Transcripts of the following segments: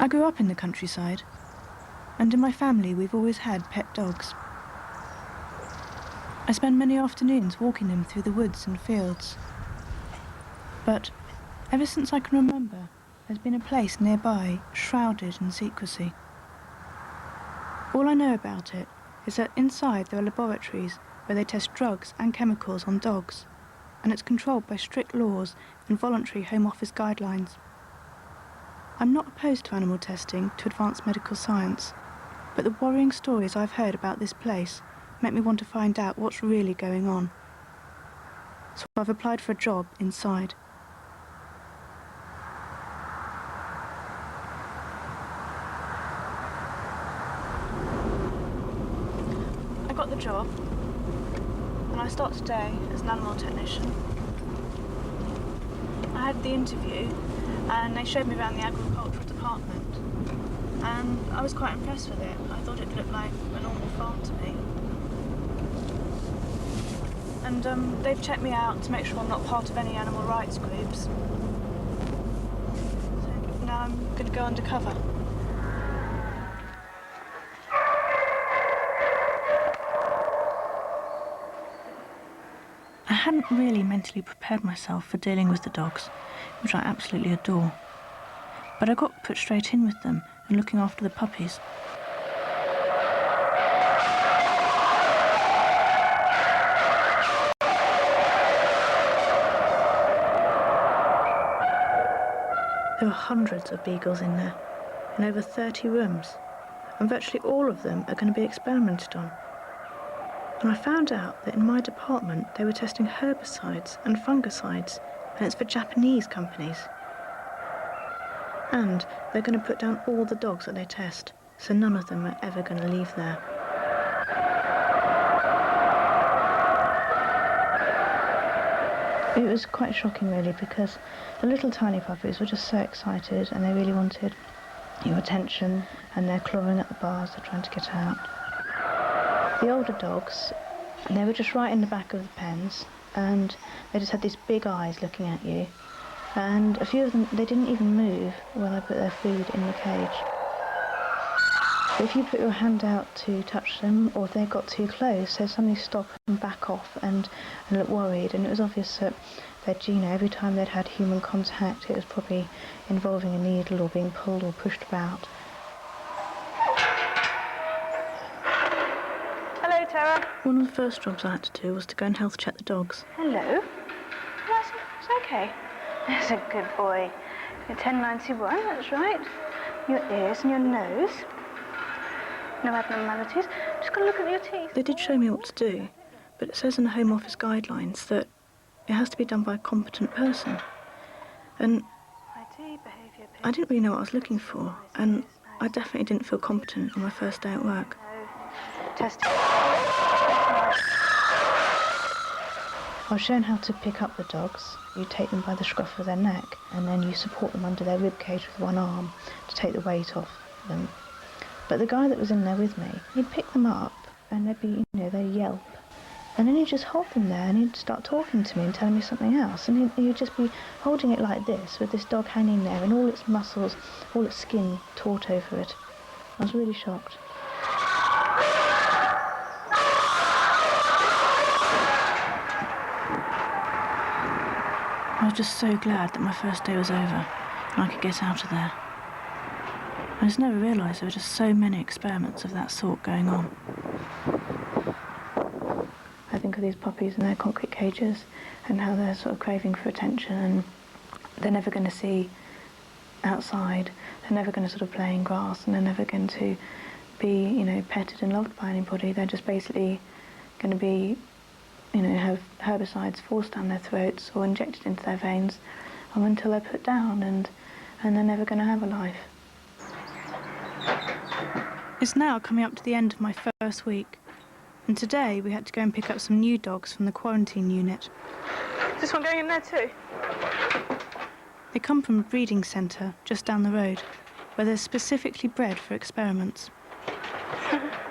I grew up in the countryside, and in my family we've always had pet dogs. I spend many afternoons walking them through the woods and fields. But ever since I can remember, there's been a place nearby shrouded in secrecy. All I know about it is that inside there are laboratories where they test drugs and chemicals on dogs, and it's controlled by strict laws and voluntary Home Office guidelines. I'm not opposed to animal testing to advance medical science, but the worrying stories I've heard about this place make me want to find out what's really going on. So I've applied for a job inside. I got the job, and I start today as an animal technician. I had the interview, and they showed me around the agricultural department, and I was quite impressed with it. I thought it looked like a normal farm to me. And they've checked me out to make sure I'm not part of any animal rights groups. So now I'm going to go undercover. I hadn't really mentally prepared myself for dealing with the dogs, which I absolutely adore. But I got put straight in with them and looking after the puppies. There were hundreds of beagles in there, in over 30 rooms, and virtually all of them are going to be experimented on. And I found out that in my department they were testing herbicides and fungicides, and it's for Japanese companies. And they're going to put down all the dogs that they test, so none of them are ever going to leave there. It was quite shocking really, because the little tiny puppies were just so excited and they really wanted your attention, and they're clawing at the bars, they're trying to get out. The older dogs, they were just right in the back of the pens, and they just had these big eyes looking at you. And a few of them, they didn't even move when I put their food in the cage. If you put your hand out to touch them, or if they got too close, they'd suddenly stop and back off and look worried. And it was obvious that they'd, every time they'd had human contact, it was probably involving a needle or being pulled or pushed about. Hello, Tara. One of the first jobs I had to do was to go and health check the dogs. Hello. That's okay. That's a good boy. You're 1091, that's right. Your ears and your nose. No abnormalities. Just got to look at your teeth. They did show me what to do, but it says in the Home Office guidelines that it has to be done by a competent person. And I didn't really know what I was looking for, and I definitely didn't feel competent on my first day at work. Testing. I was shown how to pick up the dogs. You take them by the scruff of their neck, and then you support them under their rib cage with one arm to take the weight off them. But the guy that was in there with me, he'd pick them up, and they'd be, they'd yelp. And then he'd just hold them there, and he'd start talking to me and telling me something else. And he'd just be holding it like this, with this dog hanging there, and all its muscles, all its skin taut over it. I was really shocked. I was just so glad that my first day was over and I could get out of there. I just never realised there were just so many experiments of that sort going on. I think of these puppies in their concrete cages and how they're sort of craving for attention, and they're never going to see outside, they're never going to sort of play in grass, and they're never going to be, petted and loved by anybody. They're just basically going to be have herbicides forced down their throats or injected into their veins until they're put down, and they're never going to have a life. It's now coming up to the end of my first week, and today we had to go and pick up some new dogs from the quarantine unit. Is this one going in there too? They come from a breeding centre just down the road, where they're specifically bred for experiments.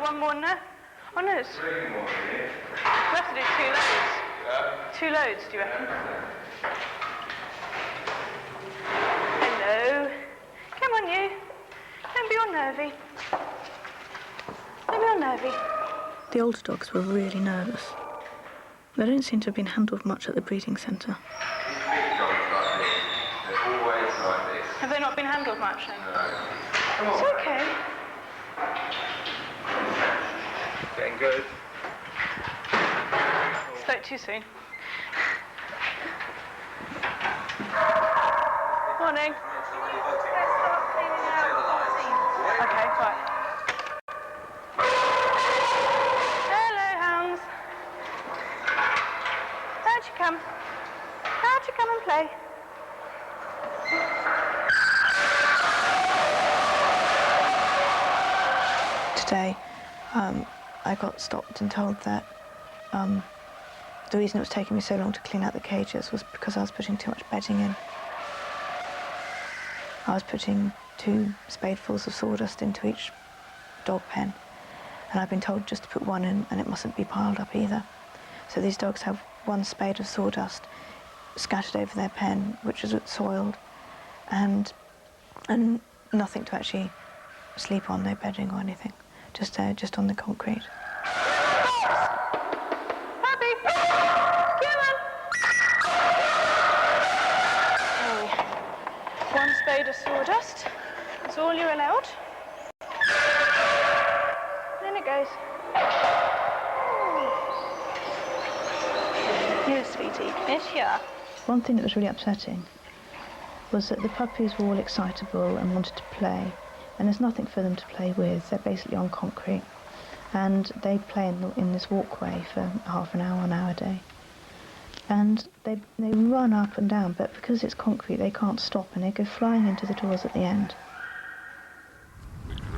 One more in there? Oh no, we have to do 2 loads. Yeah. 2 loads, do you reckon? Hello. Come on, you. The older dogs were really nervous. They don't seem to have been handled much at the breeding centre. Have they not been handled much then? No. It's okay. Getting good. Spoke too soon. Morning. Okay, right. Hello, hounds. How'd you come? How'd you come and play? Today, I got stopped and told that the reason it was taking me so long to clean out the cages was because I was putting too much bedding in. I was putting 2 spadefuls of sawdust into each dog pen, and I've been told just to put 1 in, and it mustn't be piled up either. So these dogs have 1 spade of sawdust scattered over their pen, which is soiled, and nothing to actually sleep on, no bedding or anything, just on the concrete. Puppy! Come on! 1 spade of sawdust. That's all you're allowed. And in it goes. You're a sweetie. Yes, you are. One thing that was really upsetting was that the puppies were all excitable and wanted to play, and there's nothing for them to play with. They're basically on concrete, and they play in this walkway for half an hour a day. And they run up and down, but because it's concrete, they can't stop, and they go flying into the doors at the end.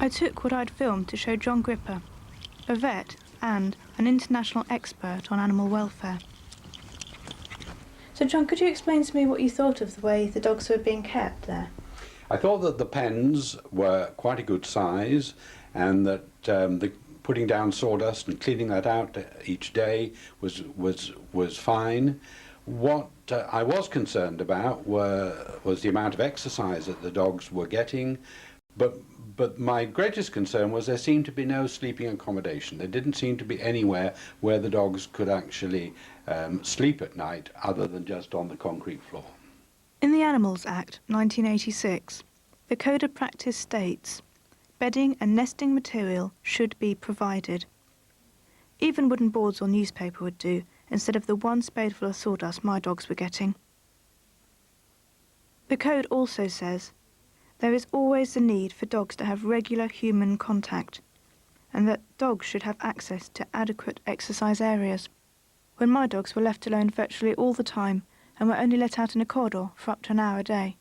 I took what I'd filmed to show John Gripper, a vet and an international expert on animal welfare. So, John, could you explain to me what you thought of the way the dogs were being kept there? I thought that the pens were quite a good size, and that the putting down sawdust and cleaning that out each day was fine. What I was concerned about was the amount of exercise that the dogs were getting, but my greatest concern was there seemed to be no sleeping accommodation. There didn't seem to be anywhere where the dogs could actually sleep at night other than just on the concrete floor. In the Animals Act 1986, the Code of Practice states, bedding and nesting material should be provided. Even wooden boards or newspaper would do, instead of the 1 spadeful of sawdust my dogs were getting. The code also says there is always the need for dogs to have regular human contact, and that dogs should have access to adequate exercise areas. When my dogs were left alone virtually all the time and were only let out in a corridor for up to an hour a day.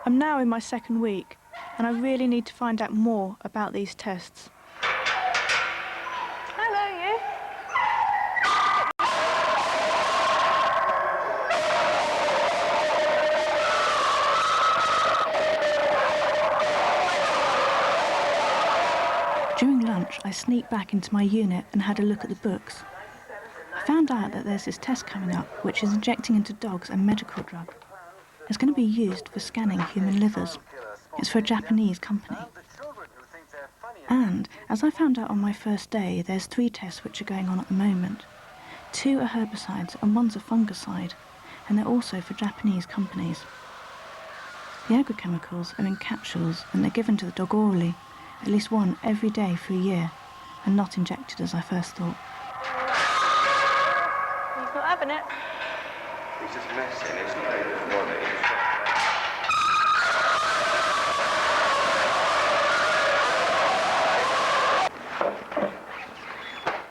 I'm now in my 2nd week, and I really need to find out more about these tests. Hello, you. During lunch, I sneaked back into my unit and had a look at the books. I found out that there's this test coming up which is injecting into dogs a medical drug. It's going to be used for scanning human livers. It's for a Japanese company. And, as I found out on my first day, there's 3 tests which are going on at the moment. 2 are herbicides and 1's a fungicide, and they're also for Japanese companies. The agrochemicals are in capsules and they're given to the dog orally, at least 1 every day for a year, and not injected as I first thought. He's not having it. He's just messing, it's not even one.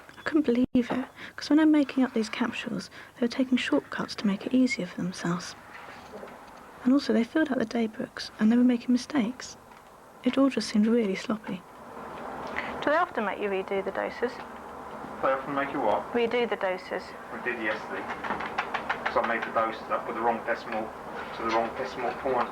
I couldn't believe it, because when I'm making up these capsules, they were taking shortcuts to make it easier for themselves. And also they filled out the day books and they were making mistakes. It all just seemed really sloppy. Do they often make you redo the doses? They often make you what? Redo the doses. We did yesterday. Because I made the doses up with the wrong decimal to the wrong decimal point.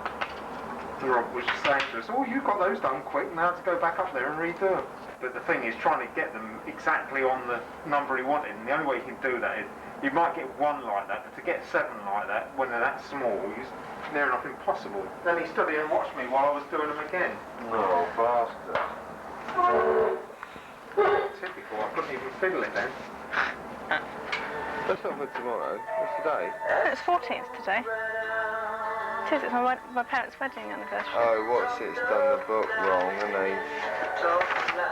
And Rob was just saying to us, oh, you got those done quick, now to go back up there and redo them. But the thing is trying to get them exactly on the number he wanted, and the only way you can do that is you might get one like that, but to get 7 like that when they're that small is near enough impossible. Then he stood here and watched me while I was doing them again. Oh, bastard. Typical, I couldn't even fiddle it then. That's not for tomorrow, it's today. It's 14th today. It is, it's my parents' wedding anniversary. Oh, what's it? It's done the book wrong, hasn't he?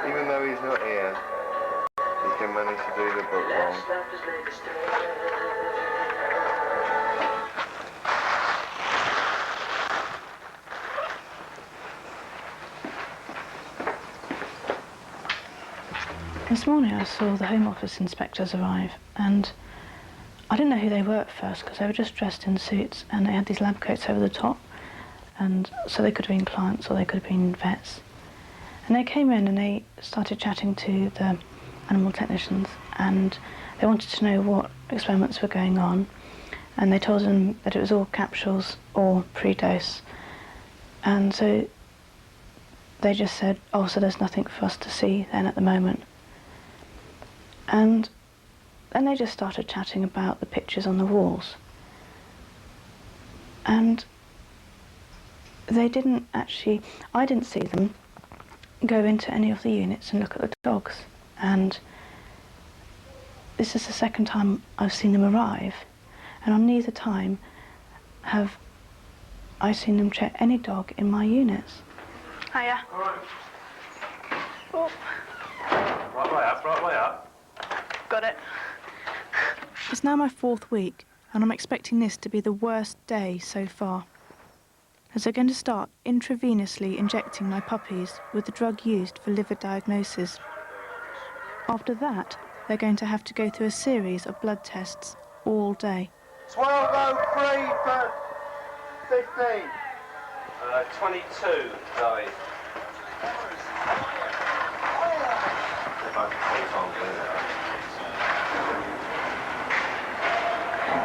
Even though he's not here, he can manage to do the book wrong. This morning I saw the Home Office inspectors arrive, and I didn't know who they were at first because they were just dressed in suits and they had these lab coats over the top, and so they could have been clients or they could have been vets. And they came in and they started chatting to the animal technicians, and they wanted to know what experiments were going on, and they told them that it was all capsules or pre-dose. And so they just said, oh, so there's nothing for us to see then at the moment. And then they just started chatting about the pictures on the walls. And they didn't actually, I didn't see them go into any of the units and look at the dogs. And this is the second time I've seen them arrive, and on neither time have I seen them check any dog in my units. Hiya. Alright. Oh, Right way up, right way up. got it. It's now my 4th week, and I'm expecting this to be the worst day so far, as they're going to start intravenously injecting my puppies with the drug used for liver diagnosis. After that, they're going to have to go through a series of blood tests all day. 12:03 for 15. 22, Zoe.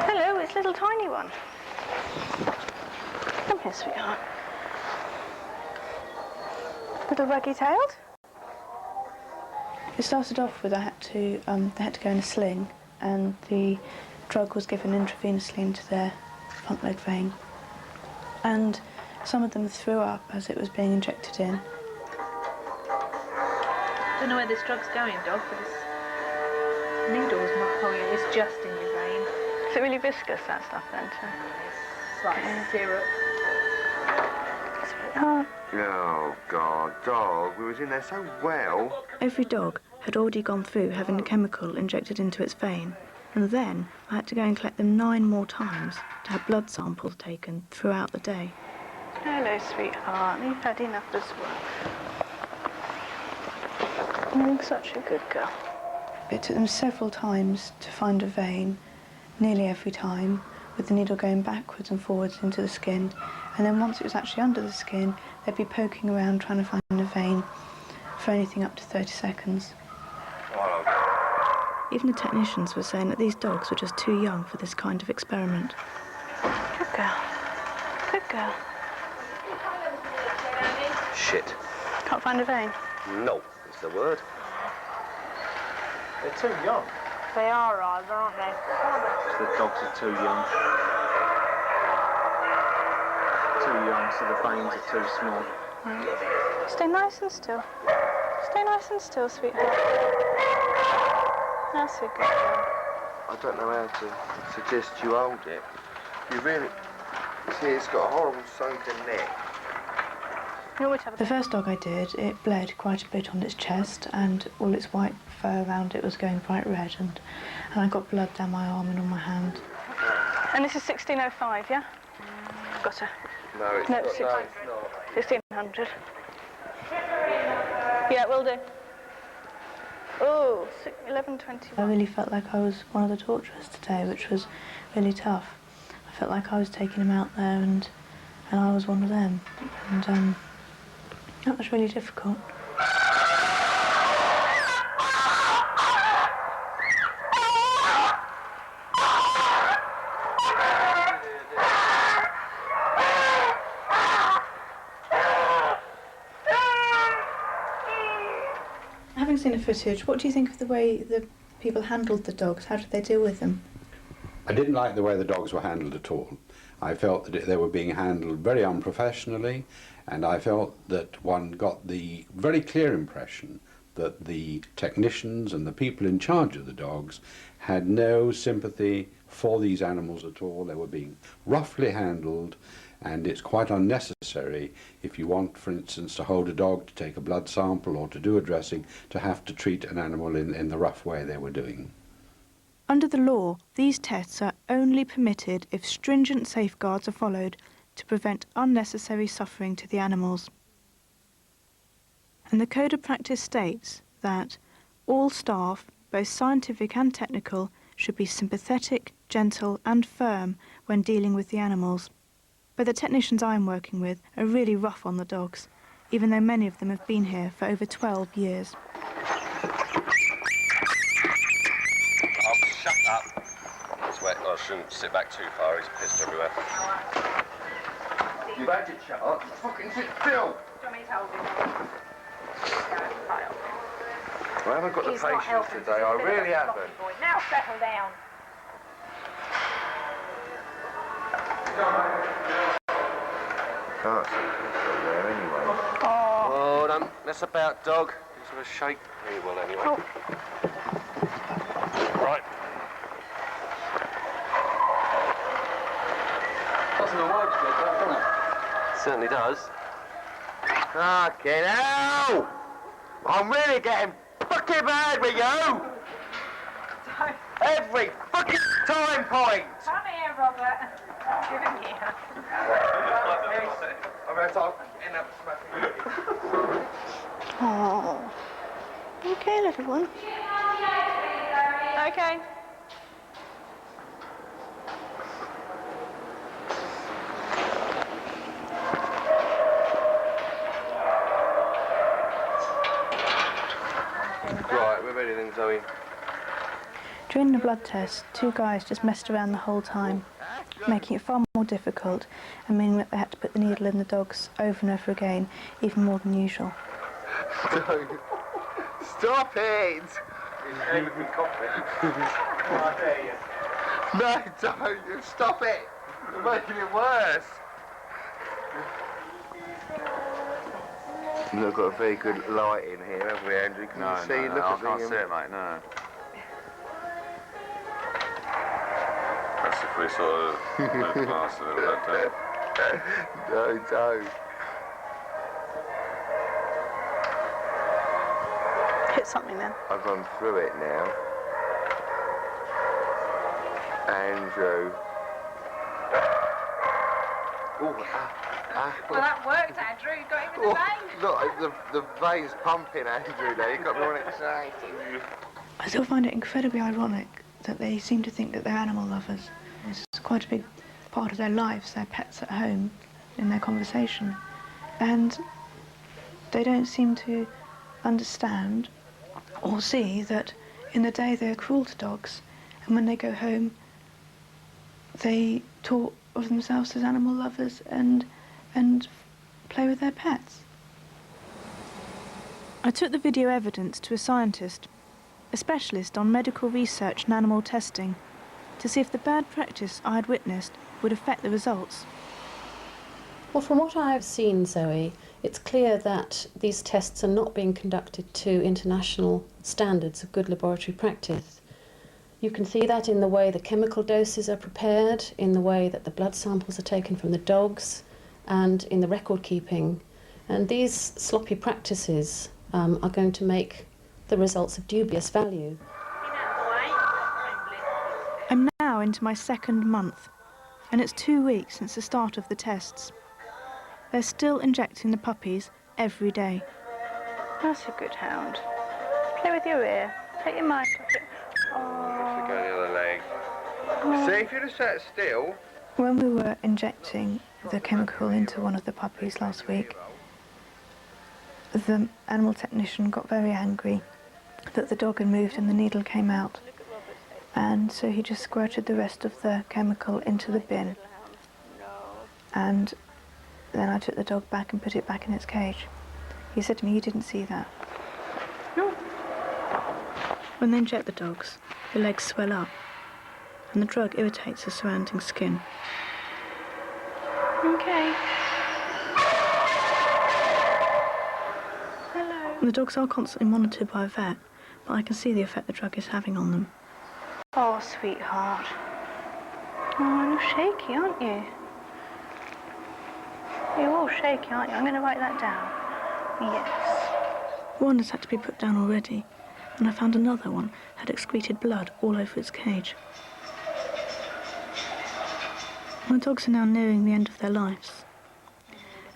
Hello, it's little tiny one. Come here, sweetheart. Little ruggy-tailed. It started off with they had to go in a sling, and the drug was given intravenously into their front leg vein. And some of them threw up as it was being injected in. I don't know where this drug's going, Dog, but this needle's not pulling it. It's just in your vein. Is it really viscous, that stuff, then, too? It's like syrup. Sweetheart. Oh, God, dog, we was in there so well. Every dog had already gone through having the chemical injected into its vein, and then I had to go and collect them 9 more times to have blood samples taken throughout the day. Hello, sweetheart. You've had enough as well. You're such a good girl. It took them several times to find a vein, nearly every time, with the needle going backwards and forwards into the skin. And then once it was actually under the skin, they'd be poking around trying to find a vein for anything up to 30 seconds. Even the technicians were saying that these dogs were just too young for this kind of experiment. Good girl. Good girl. Shit. Can't find a vein. No, is the word. They're too young. They are either, aren't they? The dogs are too young. Too young, so the veins are too small. Right. Stay nice and still. Stay nice and still, sweetheart. That's a good girl. I don't know how to suggest you hold it. You really... See, it's got a horrible sunken neck. You always have a... The first dog I did, it bled quite a bit on its chest, and all its white fur around it was going bright red, and I got blood down my arm and on my hand. And this is 1605, yeah? Got her. No, it's No, not. it's No, not. it's not. 1600. Yeah, will do. Oh, 1121. I really felt like I was one of the torturers today, which was really tough. I felt like I was taking them out there, and I was one of them, and that was really difficult. Having seen the footage, what do you think of the way the people handled the dogs? How did they deal with them? I didn't like the way the dogs were handled at all. I felt that they were being handled very unprofessionally, and I felt that one got the very clear impression that the technicians and the people in charge of the dogs had no sympathy for these animals at all. They were being roughly handled, and it's quite unnecessary if you want, for instance, to hold a dog to take a blood sample or to do a dressing, to have to treat an animal in the rough way they were doing. Under the law, these tests are only permitted if stringent safeguards are followed to prevent unnecessary suffering to the animals. And the Code of Practice states that all staff, both scientific and technical, should be sympathetic, gentle and firm when dealing with the animals. But the technicians I'm working with are really rough on the dogs, even though many of them have been here for over 12 years. Shut up. That's wet. I shouldn't sit back too far. He's pissed everywhere. You've had your shut up. Fucking sit still. I haven't got the patience today. I really haven't. Now settle down. Can't sit still there anyway. Oh, don't mess about, dog. Just have a shake. Very well, anyway. Oh. Right. Doesn't the words good, doesn't it? Certainly does. Fucking hell! I'm really getting fucking mad with you! Every fucking time point! Come here, Robert. Give him here. I'm going to end up smacking you. Oh. Okay, little one. Okay. Right, we're ready then, Zoe. During the blood test, two guys just messed around the whole time, making it far more difficult and meaning that they had to put the needle in the dogs over and over again, even more than usual. Stop it! No, don't! You stop it! You're making it worse! We've not got a very good light in here, have we, Andrew? Can you see? Look I at can't the, see it, mate, no. That's if we sort of move past a little bit, No, don't. Hit something then. I've gone through it now. Andrew. Oh, Well, that worked, Andrew. You got him in the vein. Look, the vein's pumping, Andrew, there. You've got me all excited. I still find it incredibly ironic that they seem to think that they're animal lovers. It's quite a big part of their lives, their pets at home, in their conversation. And they don't seem to understand or see that in the day they're cruel to dogs, and when they go home they talk of themselves as animal lovers and play with their pets. I took the video evidence to a scientist, a specialist on medical research and animal testing, to see if the bad practice I had witnessed would affect the results. Well, from what I have seen, Zoe, it's clear that these tests are not being conducted to international standards of good laboratory practice. You can see that in the way the chemical doses are prepared, in the way that the blood samples are taken from the dogs, and in the record keeping. And these sloppy practices are going to make the results of dubious value. I'm now into my second month, and it's 2 weeks since the start of the tests. They're still injecting the puppies every day. That's a good hound. Play with your ear. Take your mind off it. Go the other leg. See, if you'd have sat still. When we were injecting the chemical into one of the puppies last week, the animal technician got very angry that the dog had moved and the needle came out. And so he just squirted the rest of the chemical into the bin. And then I took the dog back and put it back in its cage. He said to me, "You didn't see that." No. When they inject the dogs, the legs swell up, and the drug irritates the surrounding skin. Okay. Hello. The dogs are constantly monitored by a vet, but I can see the effect the drug is having on them. Oh, sweetheart. Oh, you're shaky, aren't you? You're all shaky, aren't you? I'm going to write that down. Yes. One has had to be put down already, and I found another one had excreted blood all over its cage. My dogs are now nearing the end of their lives,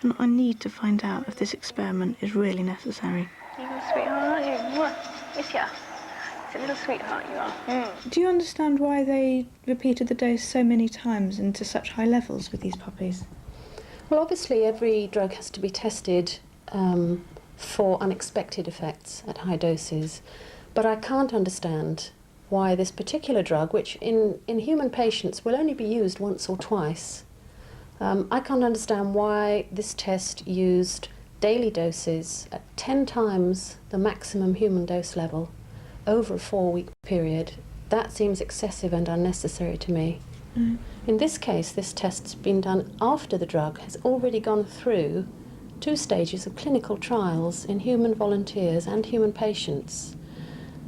and I need to find out if this experiment is really necessary. You're a sweetheart, aren't you? Mwah. Yes, yeah. It's a little sweetheart you are. Mm. Do you understand why they repeated the dose so many times and to such high levels with these puppies? Well, obviously every drug has to be tested for unexpected effects at high doses, but I can't understand why this particular drug, which in human patients will only be used once or twice, I can't understand why this test used daily doses at 10 times the maximum human dose level over a 4-week period. That seems excessive and unnecessary to me. Mm. In this case, this test's been done after the drug has already gone through 2 stages of clinical trials in human volunteers and human patients.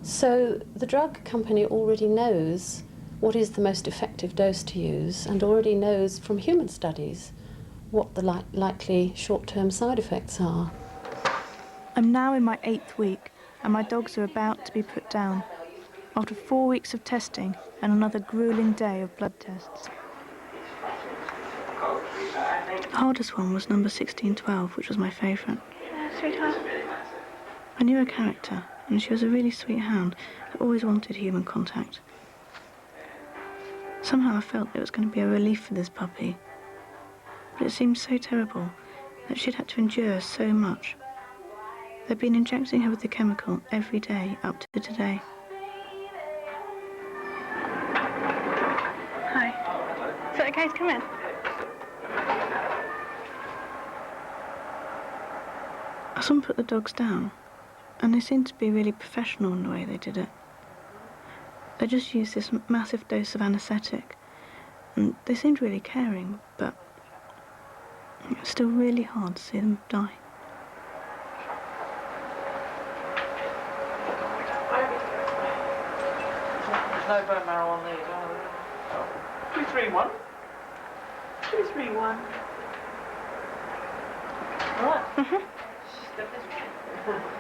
So the drug company already knows what is the most effective dose to use and already knows from human studies what the likely short-term side effects are. I'm now in my 8th week, and my dogs are about to be put down, after 4 weeks of testing and another grueling day of blood tests. The hardest one was number 1612, which was my favourite. Sweetheart. I knew her character, and she was a really sweet hound that always wanted human contact. Somehow I felt it was going to be a relief for this puppy, but it seemed so terrible that she'd had to endure so much. They'd been injecting her with the chemical every day up to today. Hi. Is it okay to come in? Someone put the dogs down, and they seemed to be really professional in the way they did it. They just used this massive dose of anaesthetic, and they seemed really caring, but it was still really hard to see them die. There's no bone marrow on these, are there? 231. 231. All right. Mm-hmm. Step this way.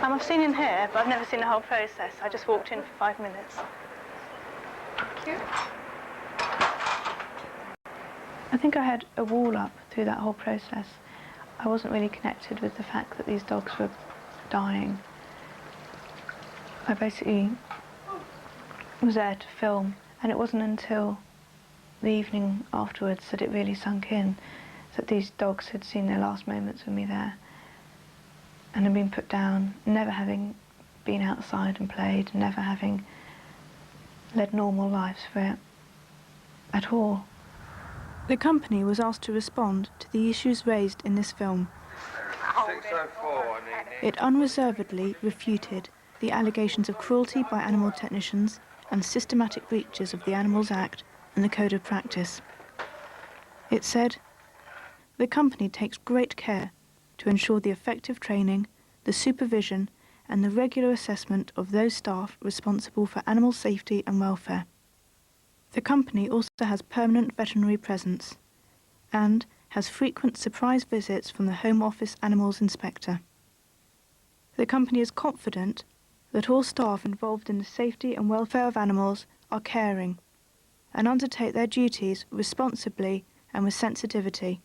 I've seen in here, but I've never seen the whole process. I just walked in for 5 minutes. Thank you. I think I had a wall up through that whole process. I wasn't really connected with the fact that these dogs were dying. I basically was there to film, and it wasn't until the evening afterwards that it really sunk in that these dogs had seen their last moments with me there and had been put down, never having been outside and played, never having led normal lives for it at all. The company was asked to respond to the issues raised in this film. 604, I need It unreservedly refuted the allegations of cruelty by animal technicians and systematic breaches of the Animals Act and the Code of Practice. It said, "The company takes great care to ensure the effective training, the supervision and the regular assessment of those staff responsible for animal safety and welfare. The company also has permanent veterinary presence and has frequent surprise visits from the Home Office Animals Inspector. The company is confident that all staff involved in the safety and welfare of animals are caring and undertake their duties responsibly and with sensitivity.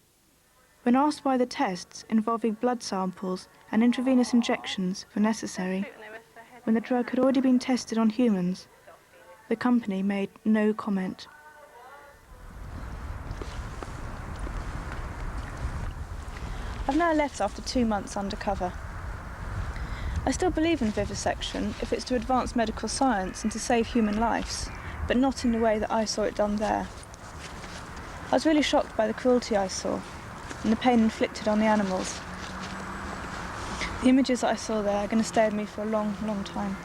When asked why the tests involving blood samples and intravenous injections were necessary, when the drug had already been tested on humans, the company made no comment." I've now left after 2 months undercover. I still believe in vivisection if it's to advance medical science and to save human lives, but not in the way that I saw it done there. I was really shocked by the cruelty I saw, and the pain inflicted on the animals. The images that I saw there are going to stay with me for a long, long time.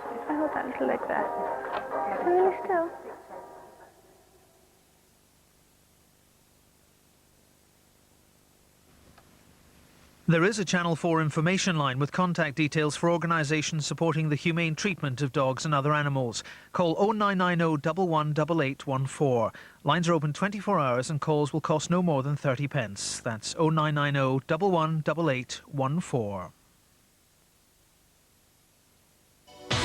If I hold that little leg there, really still. There is a Channel 4 information line with contact details for organisations supporting the humane treatment of dogs and other animals. Call 0990 118814. Lines are open 24 hours and calls will cost no more than 30 pence. That's 0990 118814.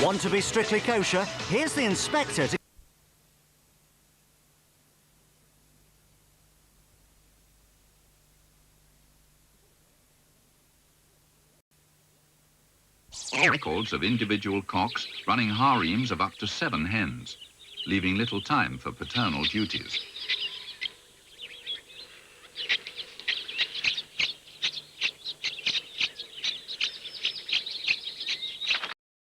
Want to be strictly kosher? Here's the inspector to... Records of individual cocks running harems of up to 7 hens, leaving little time for paternal duties.